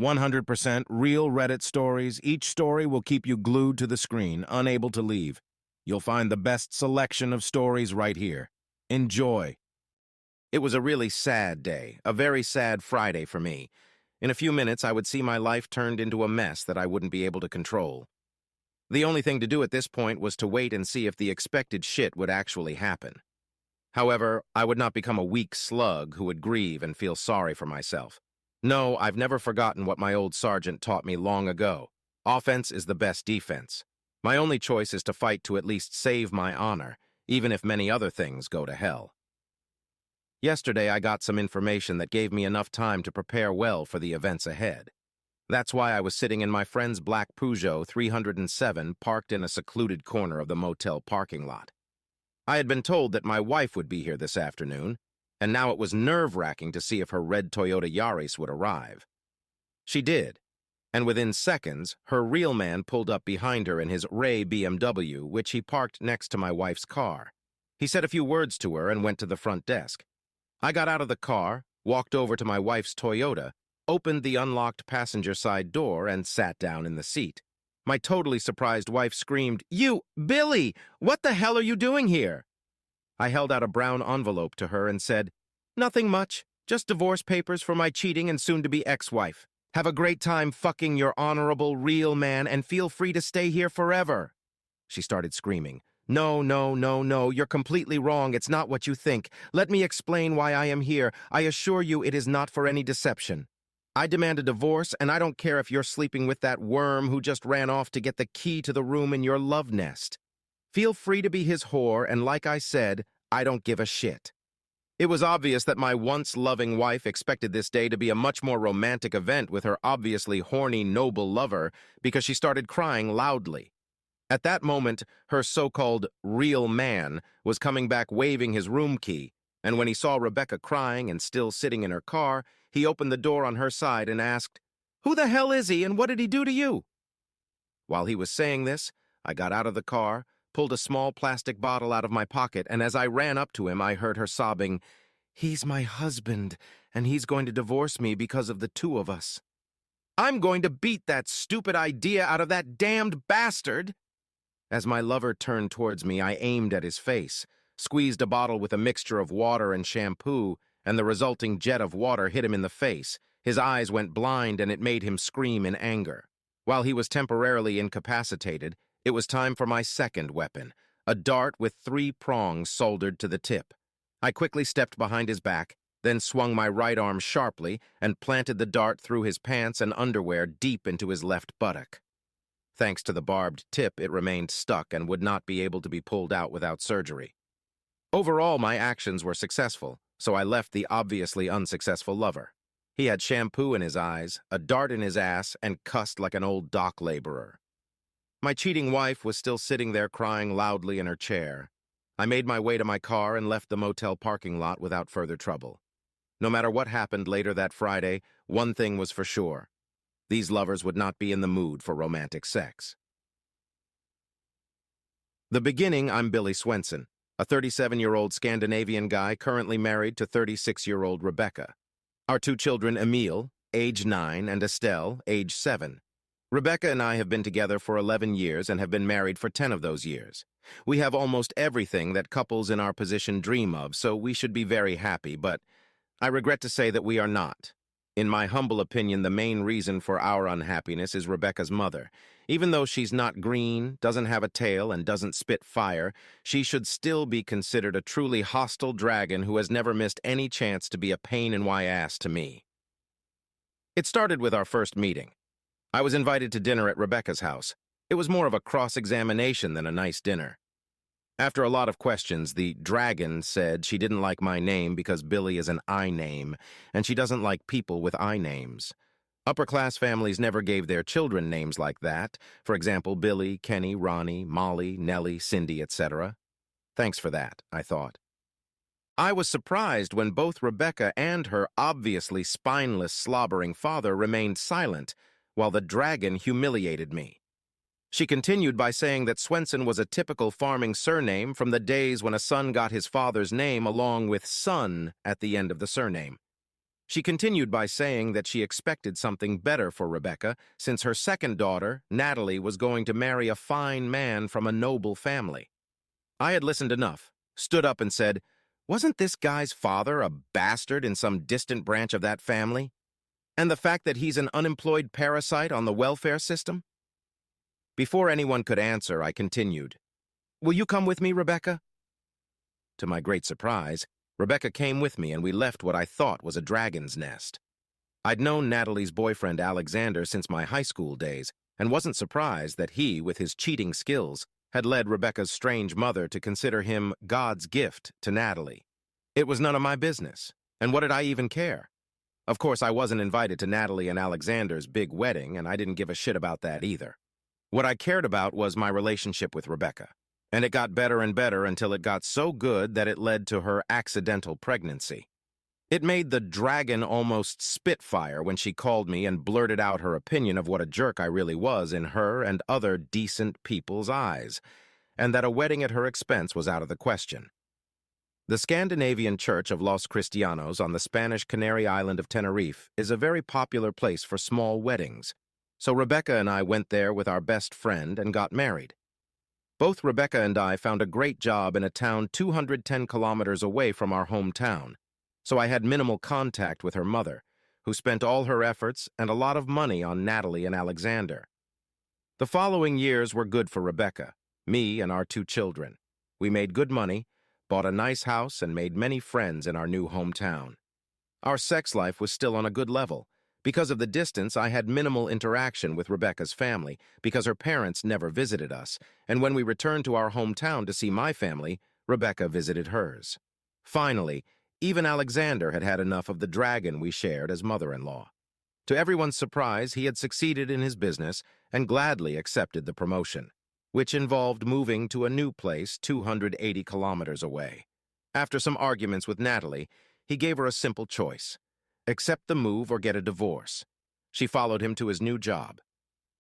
100% real Reddit stories. Each story will keep you glued to the screen, unable to leave. You'll find the best selection of stories right here. Enjoy. It was a really sad day, a very sad Friday for me. In a few minutes, I would see my life turned into a mess that I wouldn't be able to control. The only thing to do at this point was to wait and see if the expected shit would actually happen. However, I would not become a weak slug who would grieve and feel sorry for myself. No, I've never forgotten what my old sergeant taught me long ago. Offense is the best defense. My only choice is to fight to at least save my honor, even if many other things go to hell. Yesterday, I got some information that gave me enough time to prepare well for the events ahead. That's why I was sitting in my friend's black Peugeot 307 parked in a secluded corner of the motel parking lot. I had been told that my wife would be here this afternoon, and now it was nerve-wracking to see if her red Toyota Yaris would arrive. She did, and within seconds, her real man pulled up behind her in his Ray BMW, which he parked next to my wife's car. He said a few words to her and went to the front desk. I got out of the car, walked over to my wife's Toyota, opened the unlocked passenger side door, and sat down in the seat. My totally surprised wife screamed, "You, Billy! What the hell are you doing here?" I held out a brown envelope to her and said, "Nothing much, just divorce papers for my cheating and soon-to-be ex-wife. Have a great time fucking your honorable, real man and feel free to stay here forever." She started screaming, "No, no, no, no, you're completely wrong. It's not what you think. Let me explain why I am here. I assure you it is not for any deception. I demand a divorce, and I don't care if you're sleeping with that worm who just ran off to get the key to the room in your love nest. Feel free to be his whore, and like I said, I don't give a shit." It was obvious that my once-loving wife expected this day to be a much more romantic event with her obviously horny, noble lover because she started crying loudly. At that moment, her so-called real man was coming back waving his room key, and when he saw Rebecca crying and still sitting in her car, he opened the door on her side and asked, "Who the hell is he and what did he do to you?" While he was saying this, I got out of the car, pulled a small plastic bottle out of my pocket, and as I ran up to him, I heard her sobbing, "He's my husband, and he's going to divorce me because of the two of us. I'm going to beat that stupid idea out of that damned bastard." As my lover turned towards me, I aimed at his face, squeezed a bottle with a mixture of water and shampoo, and the resulting jet of water hit him in the face. His eyes went blind, and it made him scream in anger. While he was temporarily incapacitated, it was time for my second weapon, a dart with 3 prongs soldered to the tip. I quickly stepped behind his back, then swung my right arm sharply and planted the dart through his pants and underwear deep into his left buttock. Thanks to the barbed tip, it remained stuck and would not be able to be pulled out without surgery. Overall, my actions were successful, so I left the obviously unsuccessful lover. He had shampoo in his eyes, a dart in his ass, and cussed like an old dock laborer. My cheating wife was still sitting there crying loudly in her chair. I made my way to my car and left the motel parking lot without further trouble. No matter what happened later that Friday, one thing was for sure. These lovers would not be in the mood for romantic sex. The beginning, I'm Billy Swenson, a 37-year-old Scandinavian guy currently married to 36-year-old Rebecca. Our 2 children, Emile, age 9, and Estelle, age 7. Rebecca and I have been together for 11 years and have been married for 10 of those years. We have almost everything that couples in our position dream of, so we should be very happy, but I regret to say that we are not. In my humble opinion, the main reason for our unhappiness is Rebecca's mother. Even though she's not green, doesn't have a tail, and doesn't spit fire, she should still be considered a truly hostile dragon who has never missed any chance to be a pain in my ass to me. It started with our first meeting. I was invited to dinner at Rebecca's house. It was more of a cross-examination than a nice dinner. After a lot of questions, the dragon said she didn't like my name because Billy is an I name, and she doesn't like people with I names. Upper-class families never gave their children names like that. For example, Billy, Kenny, Ronnie, Molly, Nellie, Cindy, etc. Thanks for that, I thought. I was surprised when both Rebecca and her obviously spineless, slobbering father remained silent, while the dragon humiliated me. She continued by saying that Swenson was a typical farming surname from the days when a son got his father's name along with son at the end of the surname. She continued by saying that she expected something better for Rebecca since her second daughter, Natalie, was going to marry a fine man from a noble family. I had listened enough, stood up and said, "Wasn't this guy's father a bastard in some distant branch of that family? And the fact that he's an unemployed parasite on the welfare system?" Before anyone could answer, I continued, "Will you come with me, Rebecca?" To my great surprise, Rebecca came with me and we left what I thought was a dragon's nest. I'd known Natalie's boyfriend Alexander since my high school days and wasn't surprised that he, with his cheating skills, had led Rebecca's strange mother to consider him God's gift to Natalie. It was none of my business, and what did I even care? Of course, I wasn't invited to Natalie and Alexander's big wedding, and I didn't give a shit about that either. What I cared about was my relationship with Rebecca, and it got better and better until it got so good that it led to her accidental pregnancy. It made the dragon almost spitfire when she called me and blurted out her opinion of what a jerk I really was in her and other decent people's eyes, and that a wedding at her expense was out of the question. The Scandinavian Church of Los Cristianos on the Spanish Canary Island of Tenerife is a very popular place for small weddings, so Rebecca and I went there with our best friend and got married. Both Rebecca and I found a great job in a town 210 kilometers away from our hometown, so I had minimal contact with her mother, who spent all her efforts and a lot of money on Natalie and Alexander. The following years were good for Rebecca, me, and our 2 children. We made good money, bought a nice house, and made many friends in our new hometown. Our sex life was still on a good level. Because of the distance, I had minimal interaction with Rebecca's family because her parents never visited us, and when we returned to our hometown to see my family, Rebecca visited hers. Finally, even Alexander had had enough of the dragon we shared as mother-in-law. To everyone's surprise, he had succeeded in his business and gladly accepted the promotion, which involved moving to a new place 280 kilometers away. After some arguments with Natalie, he gave her a simple choice: accept the move or get a divorce. She followed him to his new job.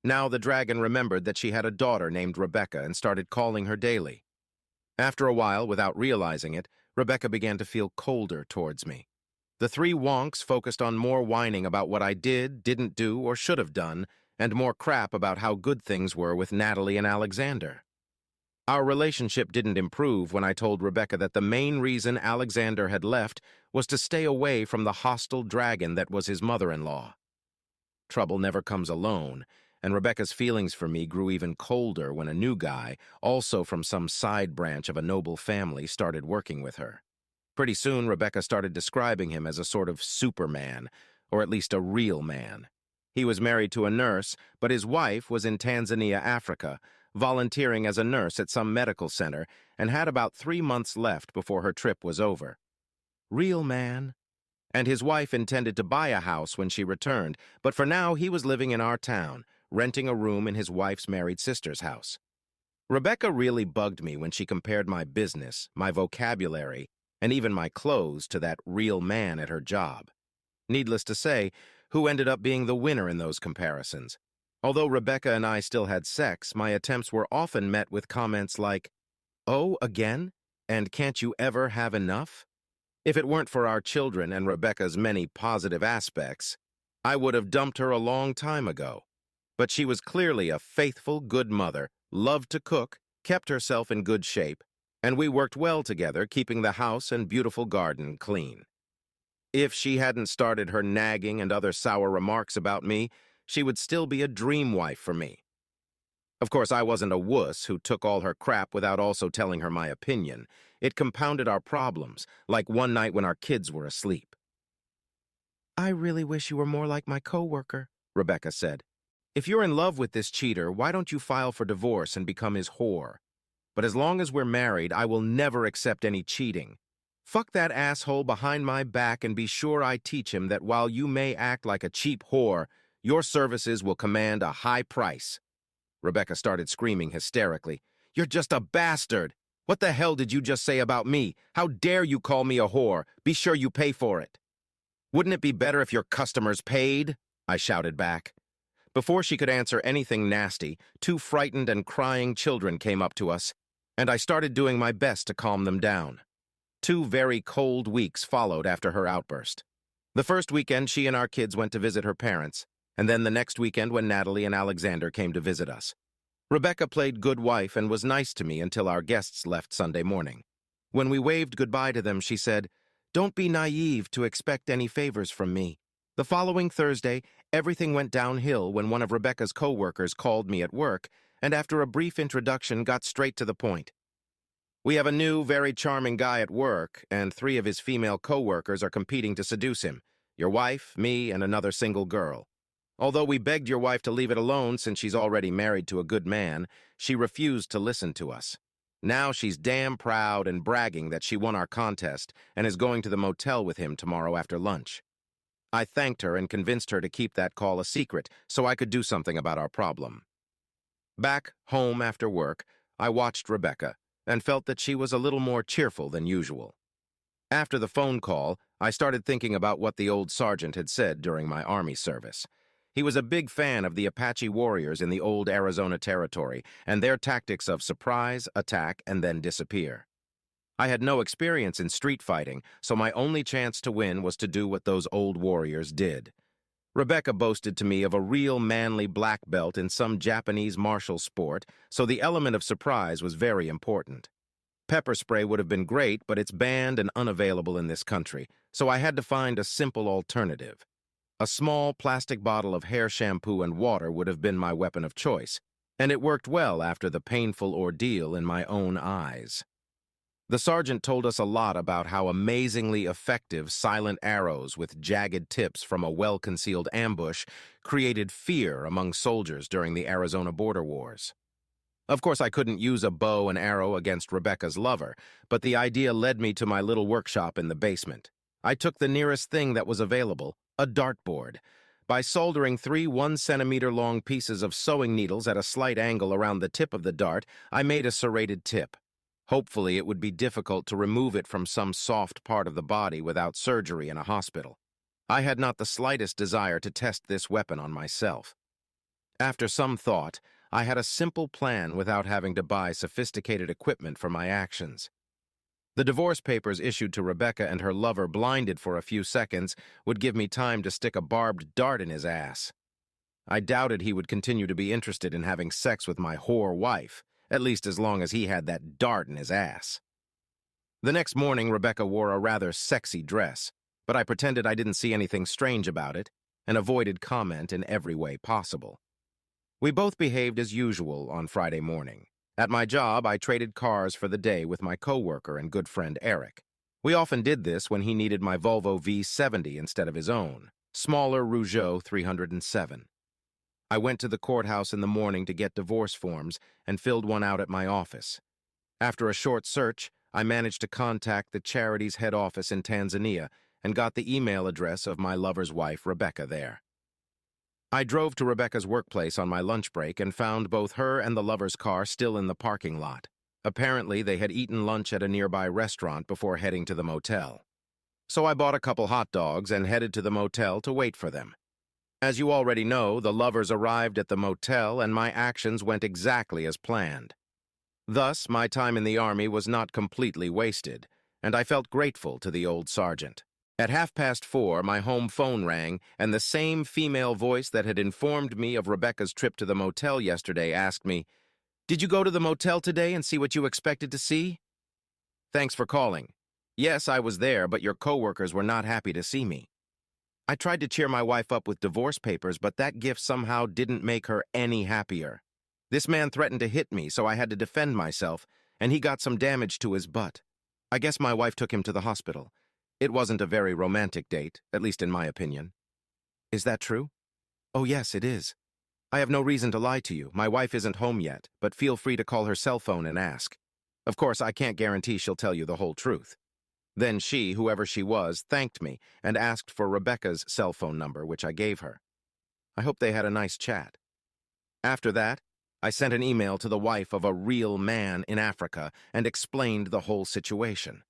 Now the dragon remembered that she had a daughter named Rebecca and started calling her daily. After a while, without realizing it, Rebecca began to feel colder towards me. The 3 wonks focused on more whining about what I did, didn't do, or should have done, and more crap about how good things were with Natalie and Alexander. Our relationship didn't improve when I told Rebecca that the main reason Alexander had left was to stay away from the hostile dragon that was his mother-in-law. Trouble never comes alone, and Rebecca's feelings for me grew even colder when a new guy, also from some side branch of a noble family, started working with her. Pretty soon, Rebecca started describing him as a sort of Superman, or at least a real man. He was married to a nurse, but his wife was in Tanzania, Africa, volunteering as a nurse at some medical center, and had about 3 months left before her trip was over. Real man. And his wife intended to buy a house when she returned, but for now he was living in our town, renting a room in his wife's married sister's house. Rebecca really bugged me when she compared my business, my vocabulary, and even my clothes to that real man at her job. Needless to say, who ended up being the winner in those comparisons? Although Rebecca and I still had sex, my attempts were often met with comments like, "Oh, again? And can't you ever have enough?" If it weren't for our children and Rebecca's many positive aspects, I would have dumped her a long time ago. But she was clearly a faithful, good mother, loved to cook, kept herself in good shape, and we worked well together, keeping the house and beautiful garden clean. If she hadn't started her nagging and other sour remarks about me, she would still be a dream wife for me. Of course, I wasn't a wuss who took all her crap without also telling her my opinion. It compounded our problems, like one night when our kids were asleep. "I really wish you were more like my coworker," Rebecca said. "If you're in love with this cheater, why don't you file for divorce and become his whore? But as long as we're married, I will never accept any cheating. Fuck that asshole behind my back and be sure I teach him that while you may act like a cheap whore, your services will command a high price." Rebecca started screaming hysterically. "You're just a bastard! What the hell did you just say about me? How dare you call me a whore? Be sure you pay for it." "Wouldn't it be better if your customers paid?" I shouted back. Before she could answer anything nasty, 2 frightened and crying children came up to us, and I started doing my best to calm them down. 2 very cold weeks followed after her outburst. The first weekend, she and our kids went to visit her parents, and then the next weekend when Natalie and Alexander came to visit us. Rebecca played good wife and was nice to me until our guests left Sunday morning. When we waved goodbye to them, she said, "Don't be naive to expect any favors from me." The following Thursday, everything went downhill when one of Rebecca's co-workers called me at work and after a brief introduction got straight to the point. "We have a new, very charming guy at work, and 3 of his female co-workers are competing to seduce him. Your wife, me, and another single girl. Although we begged your wife to leave it alone since she's already married to a good man, she refused to listen to us. Now she's damn proud and bragging that she won our contest and is going to the motel with him tomorrow after lunch." I thanked her and convinced her to keep that call a secret so I could do something about our problem. Back home after work, I watched Rebecca and felt that she was a little more cheerful than usual. After the phone call, I started thinking about what the old sergeant had said during my Army service. He was a big fan of the Apache warriors in the old Arizona Territory and their tactics of surprise, attack, and then disappear. I had no experience in street fighting, so my only chance to win was to do what those old warriors did. Rebecca boasted to me of a real manly black belt in some Japanese martial sport, so the element of surprise was very important. Pepper spray would have been great, but it's banned and unavailable in this country, so I had to find a simple alternative. A small plastic bottle of hair shampoo and water would have been my weapon of choice, and it worked well after the painful ordeal in my own eyes. The sergeant told us a lot about how amazingly effective silent arrows with jagged tips from a well-concealed ambush created fear among soldiers during the Arizona border wars. Of course, I couldn't use a bow and arrow against Rebecca's lover, but the idea led me to my little workshop in the basement. I took the nearest thing that was available, a dartboard. By soldering 3 1-centimeter-long pieces of sewing needles at a slight angle around the tip of the dart, I made a serrated tip. Hopefully, it would be difficult to remove it from some soft part of the body without surgery in a hospital. I had not the slightest desire to test this weapon on myself. After some thought, I had a simple plan without having to buy sophisticated equipment for my actions. The divorce papers issued to Rebecca and her lover, blinded for a few seconds, would give me time to stick a barbed dart in his ass. I doubted he would continue to be interested in having sex with my whore wife, at least as long as he had that dart in his ass. The next morning, Rebecca wore a rather sexy dress, but I pretended I didn't see anything strange about it and avoided comment in every way possible. We both behaved as usual on Friday morning. At my job, I traded cars for the day with my coworker and good friend Eric. We often did this when he needed my Volvo V70 instead of his own, smaller Rougeau 307. I went to the courthouse in the morning to get divorce forms and filled one out at my office. After a short search, I managed to contact the charity's head office in Tanzania and got the email address of my lover's wife, Rebecca, there. I drove to Rebecca's workplace on my lunch break and found both her and the lover's car still in the parking lot. Apparently, they had eaten lunch at a nearby restaurant before heading to the motel. So I bought a couple hot dogs and headed to the motel to wait for them. As you already know, the lovers arrived at the motel and my actions went exactly as planned. Thus, my time in the Army was not completely wasted, and I felt grateful to the old sergeant. At 4:30, my home phone rang, and the same female voice that had informed me of Rebecca's trip to the motel yesterday asked me, "Did you go to the motel today and see what you expected to see?" "Thanks for calling. Yes, I was there, but your coworkers were not happy to see me." I tried to cheer my wife up with divorce papers, but that gift somehow didn't make her any happier. This man threatened to hit me, so I had to defend myself, and he got some damage to his butt. I guess my wife took him to the hospital. It wasn't a very romantic date, at least in my opinion. Is that true? Oh, yes, it is. I have no reason to lie to you. My wife isn't home yet, but feel free to call her cell phone and ask. Of course, I can't guarantee she'll tell you the whole truth. Then she, whoever she was, thanked me and asked for Rebecca's cell phone number, which I gave her. I hope they had a nice chat. After that, I sent an email to the wife of a real man in Africa and explained the whole situation.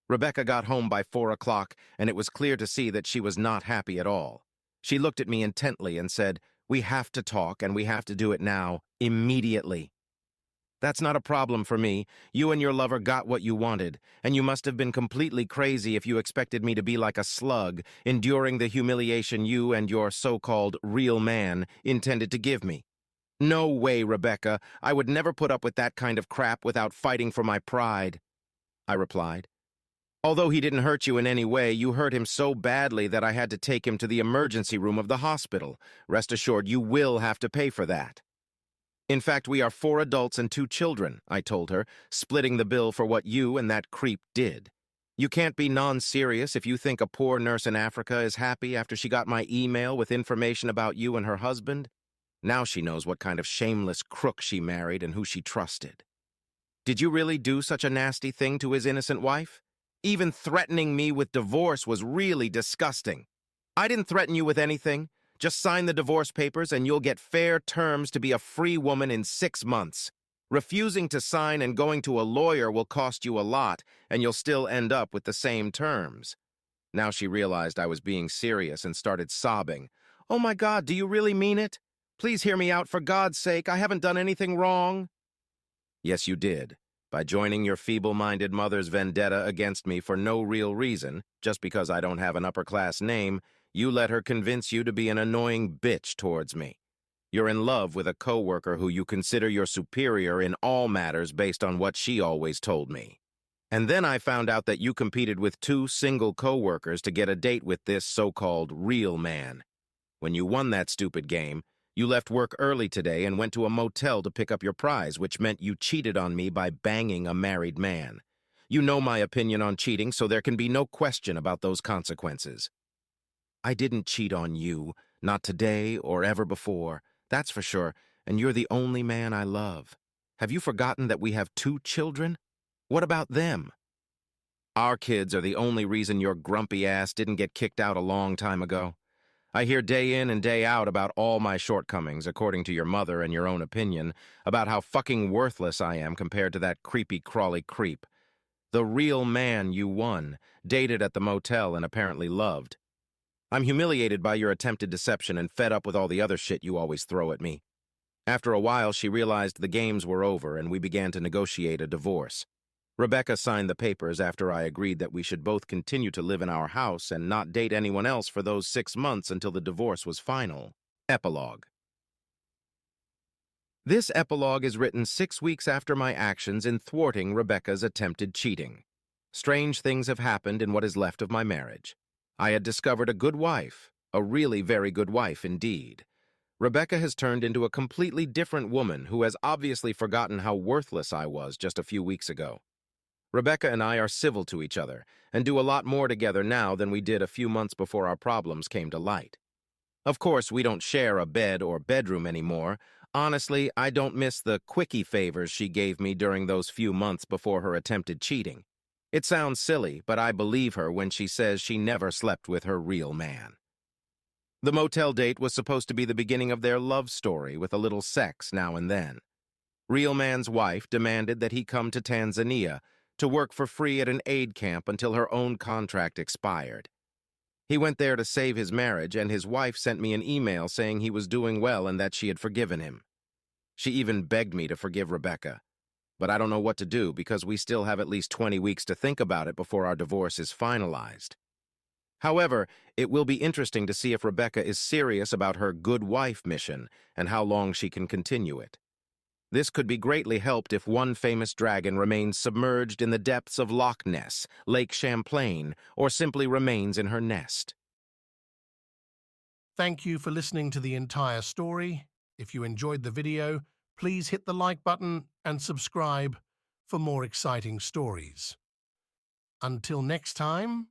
Rebecca got home by 4 o'clock, and it was clear to see that she was not happy at all. She looked at me intently and said, "We have to talk, and we have to do it now, immediately." That's not a problem for me. You and your lover got what you wanted, and you must have been completely crazy if you expected me to be like a slug, enduring the humiliation you and your so-called real man intended to give me. No way, Rebecca. I would never put up with that kind of crap without fighting for my pride, I replied. Although he didn't hurt you in any way, you hurt him so badly that I had to take him to the emergency room of the hospital. Rest assured, you will have to pay for that. In fact, we are 4 adults and 2 children, I told her, splitting the bill for what you and that creep did. You can't be non-serious if you think a poor nurse in Africa is happy after she got my email with information about you and her husband. Now she knows what kind of shameless crook she married and who she trusted. Did you really do such a nasty thing to his innocent wife? Even threatening me with divorce was really disgusting. I didn't threaten you with anything. Just sign the divorce papers and you'll get fair terms to be a free woman in 6 months. Refusing to sign and going to a lawyer will cost you a lot, and you'll still end up with the same terms. Now she realized I was being serious and started sobbing. Oh my God, do you really mean it? Please hear me out, for God's sake. I haven't done anything wrong. Yes, you did. By joining your feeble-minded mother's vendetta against me for no real reason, just because I don't have an upper-class name, you let her convince you to be an annoying bitch towards me. You're in love with a coworker who you consider your superior in all matters based on what she always told me. And then I found out that you competed with 2 single coworkers to get a date with this so-called real man. When you won that stupid game, you left work early today and went to a motel to pick up your prize, which meant you cheated on me by banging a married man. You know my opinion on cheating, so there can be no question about those consequences. I didn't cheat on you, not today or ever before, that's for sure, and you're the only man I love. Have you forgotten that we have 2 children? What about them? Our kids are the only reason your grumpy ass didn't get kicked out a long time ago. I hear day in and day out about all my shortcomings, according to your mother and your own opinion, about how fucking worthless I am compared to that creepy-crawly creep. The real man you won, dated at the motel and apparently loved. I'm humiliated by your attempted deception and fed up with all the other shit you always throw at me. After a while, she realized the games were over and we began to negotiate a divorce. Rebecca signed the papers after I agreed that we should both continue to live in our house and not date anyone else for those 6 months until the divorce was final. Epilogue. This epilogue is written 6 weeks after my actions in thwarting Rebecca's attempted cheating. Strange things have happened in what is left of my marriage. I had discovered a good wife, a really very good wife indeed. Rebecca has turned into a completely different woman who has obviously forgotten how worthless I was just a few weeks ago. Rebecca and I are civil to each other and do a lot more together now than we did a few months before our problems came to light. Of course, we don't share a bed or bedroom anymore. Honestly, I don't miss the quickie favors she gave me during those few months before her attempted cheating. It sounds silly, but I believe her when she says she never slept with her real man. The motel date was supposed to be the beginning of their love story with a little sex now and then. Real man's wife demanded that he come to Tanzania to work for free at an aid camp until her own contract expired. He went there to save his marriage, and his wife sent me an email saying he was doing well and that she had forgiven him. She even begged me to forgive Rebecca. But I don't know what to do because we still have at least 20 weeks to think about it before our divorce is finalized. However, it will be interesting to see if Rebecca is serious about her good wife mission and how long she can continue it. This could be greatly helped if one famous dragon remains submerged in the depths of Loch Ness, Lake Champlain, or simply remains in her nest. Thank you for listening to the entire story. If you enjoyed the video, please hit the like button and subscribe for more exciting stories. Until next time,